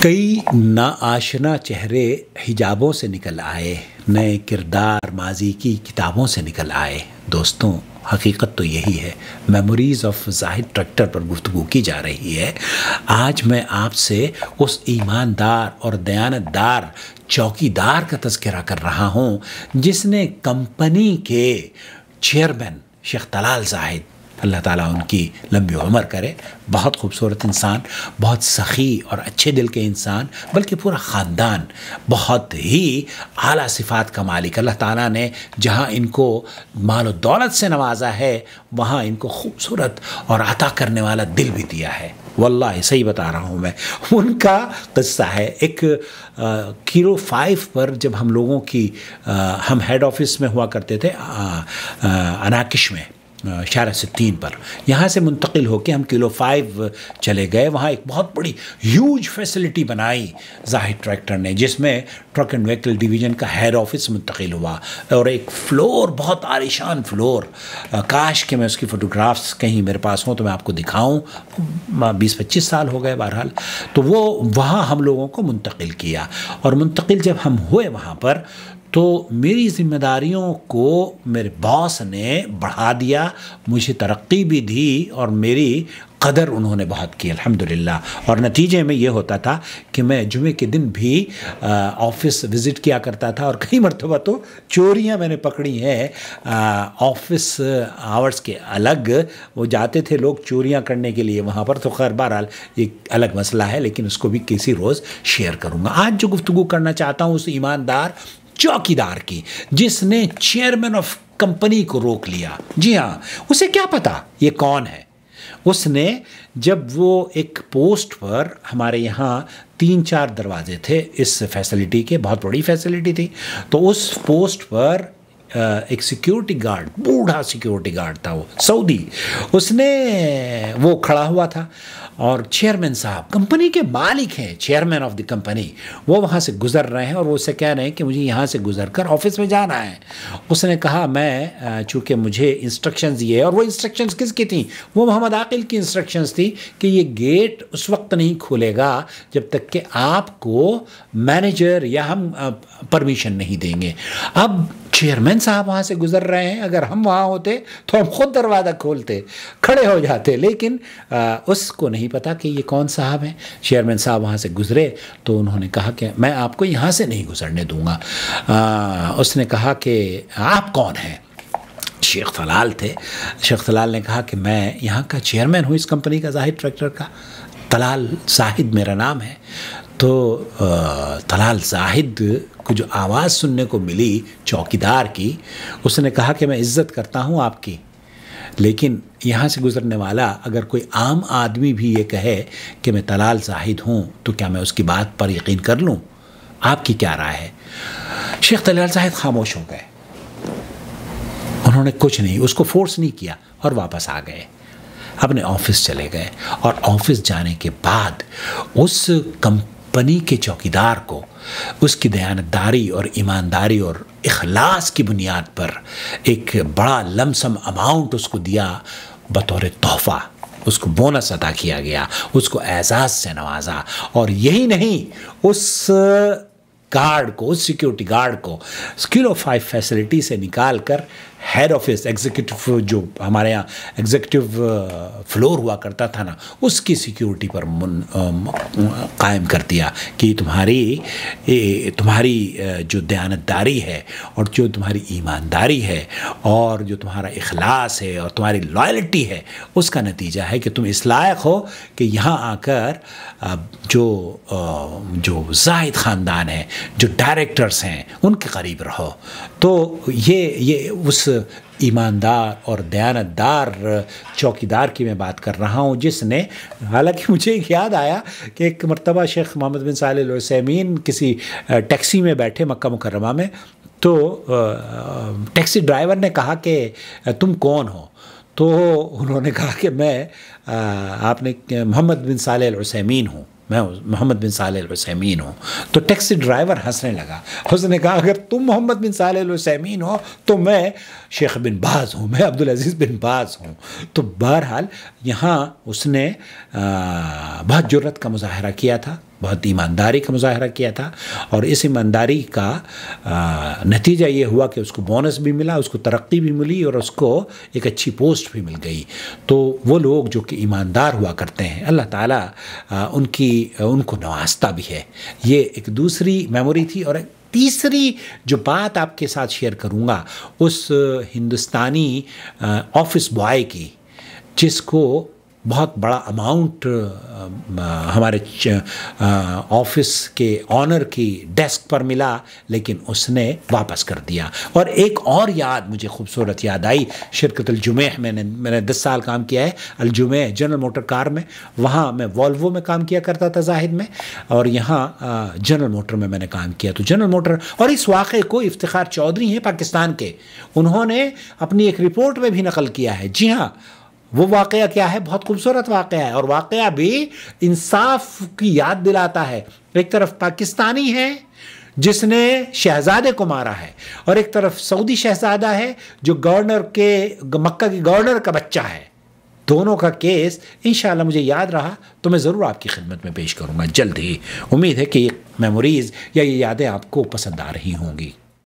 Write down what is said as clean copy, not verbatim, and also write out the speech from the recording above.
कई नाआशना चेहरे हिजाबों से निकल आए, नए किरदार माजी की किताबों से निकल आए। दोस्तों, हकीकत तो यही है। मेमोरीज़ ऑफ जाहिद ट्रैक्टर पर गुफ्तगू की जा रही है। आज मैं आपसे उस ईमानदार और दयानतदार चौकीदार का तज़किरा कर रहा हूँ जिसने कंपनी के चेयरमैन शेख तलाल जाहिद, अल्लाह ताला उनकी लंबी उम्र करे, बहुत खूबसूरत इंसान, बहुत सखी और अच्छे दिल के इंसान, बल्कि पूरा ख़ानदान बहुत ही आला सिफ़ात का मालिक। अल्लाह ताला ने जहाँ इनको माल और दौलत से नवाजा है, वहाँ इनको खूबसूरत और अता करने वाला दिल भी दिया है। वल्लाह सही बता रहा हूँ मैं। उनका किस्सा है, एक किलो 5 पर जब हम लोगों की हम हेड ऑफिस में हुआ करते थे अनाकिश में, शारा 60 पर, यहाँ से मुंतकिल होकर हम किलो 5 चले गए। वहाँ एक बहुत बड़ी ह्यूज फैसिलिटी बनाई जाहिद ट्रैक्टर ने, जिसमें ट्रक एंड व्हीकल डिवीज़न का हेड ऑफिस मुंतकिल हुआ और एक फ्लोर, बहुत आलीशान फ्लोर। काश कि मैं उसकी फ़ोटोग्राफ्स कहीं मेरे पास हों तो मैं आपको दिखाऊं। 20-25 साल हो गए बहरहाल। तो वो वहाँ हम लोगों को मुंतकिल किया, और मुंतकिल जब हम हुए वहाँ पर, तो मेरी ज़िम्मेदारियों को मेरे बॉस ने बढ़ा दिया, मुझे तरक्की भी दी और मेरी कदर उन्होंने बहुत की अल्हम्दुलिल्लाह। और नतीजे में ये होता था कि मैं जुमे के दिन भी ऑफ़िस विज़िट किया करता था, और कई मरतबा तो चोरियां मैंने पकड़ी हैं। ऑफ़िस आवर्स के अलग वो जाते थे लोग चोरियां करने के लिए वहाँ पर। तो खैर बहरहाल एक अलग मसला है, लेकिन उसको भी किसी रोज़ शेयर करूँगा। आज जो गुफ्तगू करना चाहता हूँ उस ईमानदार चौकीदार की, जिसने चेयरमैन ऑफ कंपनी को रोक लिया। जी हाँ, उसे क्या पता ये कौन है। उसने, जब वो एक पोस्ट पर, हमारे यहाँ 3-4 दरवाजे थे इस फैसिलिटी के, बहुत बड़ी फैसिलिटी थी, तो उस पोस्ट पर एक सिक्योरिटी गार्ड, बूढ़ा सिक्योरिटी गार्ड था, वो सऊदी, उसने वो खड़ा हुआ था, और चेयरमैन साहब, कंपनी के मालिक हैं, चेयरमैन ऑफ द कंपनी, वो वहाँ से गुज़र रहे हैं और वो उससे कह रहे हैं कि मुझे यहाँ से गुज़र कर ऑफिस में जाना है। उसने कहा मैं, चूँकि मुझे इंस्ट्रक्शंस दिए, और वो इंस्ट्रक्शंस किसकी थी? वो मोहम्मद आकिल की इंस्ट्रक्शंस थी कि ये गेट उस वक्त नहीं खुलेगा जब तक कि आपको मैनेजर या हम परमिशन नहीं देंगे। अब चेयरमैन साहब वहाँ से गुज़र रहे हैं, अगर हम वहाँ होते तो हम खुद दरवाज़ा खोलते, खड़े हो जाते, लेकिन उसको नहीं पता कि ये कौन साहब हैं। चेयरमैन साहब वहाँ से गुज़रे तो उन्होंने कहा कि मैं आपको यहाँ से नहीं गुज़रने दूँगा। उसने कहा कि आप कौन हैं? शेख तलाल थे। शेख तलाल ने कहा कि मैं यहाँ का चेयरमैन हूँ, इस कंपनी का, जाहिद ट्रैक्टर का, तलाल जाहिद मेरा नाम है। तो तलाल जाहिद को जो आवाज़ सुनने को मिली चौकीदार की, उसने कहा कि मैं इज़्ज़त करता हूँ आपकी, लेकिन यहाँ से गुज़रने वाला अगर कोई आम आदमी भी ये कहे कि मैं तलाल जाहिद हूँ, तो क्या मैं उसकी बात पर यकीन कर लूँ? आपकी क्या राय है? शेख तलाल जाहिद खामोश हो गए। उन्होंने कुछ नहीं, उसको फोर्स नहीं किया, और वापस आ गए, अपने ऑफिस चले गए। और ऑफिस जाने के बाद उस कंपनी के चौकीदार को उसकी दयानतदारी और ईमानदारी और इखलास की बुनियाद पर एक बड़ा लमसम अमाउंट उसको दिया बतौर तोहफ़ा। उसको बोनस अदा किया गया, उसको एजाज़ से नवाजा। और यही नहीं, उस गार्ड को, उस सिक्योरिटी गार्ड को किलो 5 फैसिलिटी से निकाल कर हेड ऑफिस, एग्जीक्यूटिव, जो हमारे यहाँ एग्जीक्यूटिव फ्लोर हुआ करता था ना, उसकी सिक्योरिटी पर कायम कर दिया कि तुम्हारी जो दयानतदारी है, और जो तुम्हारी ईमानदारी है, और जो तुम्हारा इखलास है, और तुम्हारी लॉयल्टी है, उसका नतीजा है कि तुम इस लायक हो कि यहाँ आकर जो जाहिद ख़ानदान है, जो डायरेक्टर्स हैं, उनके करीब रहो। तो ये उस ईमानदार और दयानतदार चौकीदार की मैं बात कर रहा हूँ, जिसने, हालांकि मुझे याद आया कि एक मरतबा शेख मोहम्मद बिन सालेह अल उसैमीन किसी टैक्सी में बैठे मक्का मुकर्रमा में, तो टैक्सी ड्राइवर ने कहा कि तुम कौन हो? तो उन्होंने कहा कि मैं मोहम्मद बिन सालेह अल उसैमीन हूँ, मैं मोहम्मद बिन सालेह अल उसैमीन हूँ। तो टैक्सी ड्राइवर हंसने लगा। उसने कहा अगर तुम मोहम्मद बिन सालेह अल उसैमीन हो तो मैं शेख बिन बाज़ हूँ, मैं अब्दुल अज़ीज़ बिन बाज़ हूँ। तो बहरहाल यहाँ उसने बहुत जुर्रत का मुज़ाहरा किया था, बहुत ईमानदारी का मुजाहरा किया था, और इस ईमानदारी का नतीजा ये हुआ कि उसको बोनस भी मिला, उसको तरक्की भी मिली और उसको एक अच्छी पोस्ट भी मिल गई। तो वो लोग जो कि ईमानदार हुआ करते हैं, अल्लाह ताला उनको नवाजता भी है। ये एक दूसरी मेमोरी थी। और तीसरी जो बात आपके साथ शेयर करूँगा, उस हिंदुस्तानी ऑफिस बॉय की, जिसको बहुत बड़ा अमाउंट हमारे ऑफिस के ऑनर की डेस्क पर मिला, लेकिन उसने वापस कर दिया। और एक और याद मुझे खूबसूरत याद आई, शिरकत अल-जुमैह मैंने 10 साल काम किया है अल-जुमैह जनरल मोटर कार में। वहाँ मैं वॉल्वो में काम किया करता था जाहिद में, और यहाँ जनरल मोटर में मैंने काम किया। तो जनरल मोटर, और इस वाक़े को इफ्तिखार चौधरी हैं पाकिस्तान के, उन्होंने अपनी एक रिपोर्ट में भी नकल किया है। जी हाँ, वो वाक़या क्या है, बहुत खूबसूरत वाक़या है, और वाक़या भी इंसाफ की याद दिलाता है। एक तरफ पाकिस्तानी है जिसने शहजादे को मारा है, और एक तरफ सऊदी शहजादा है जो मक्का के गवर्नर का बच्चा है। दोनों का केस इंशाअल्लाह मुझे याद रहा तो मैं ज़रूर आपकी खिदमत में पेश करूँगा जल्द ही। उम्मीद है कि ये मेमोरीज़ या ये यादें आपको पसंद आ रही होंगी।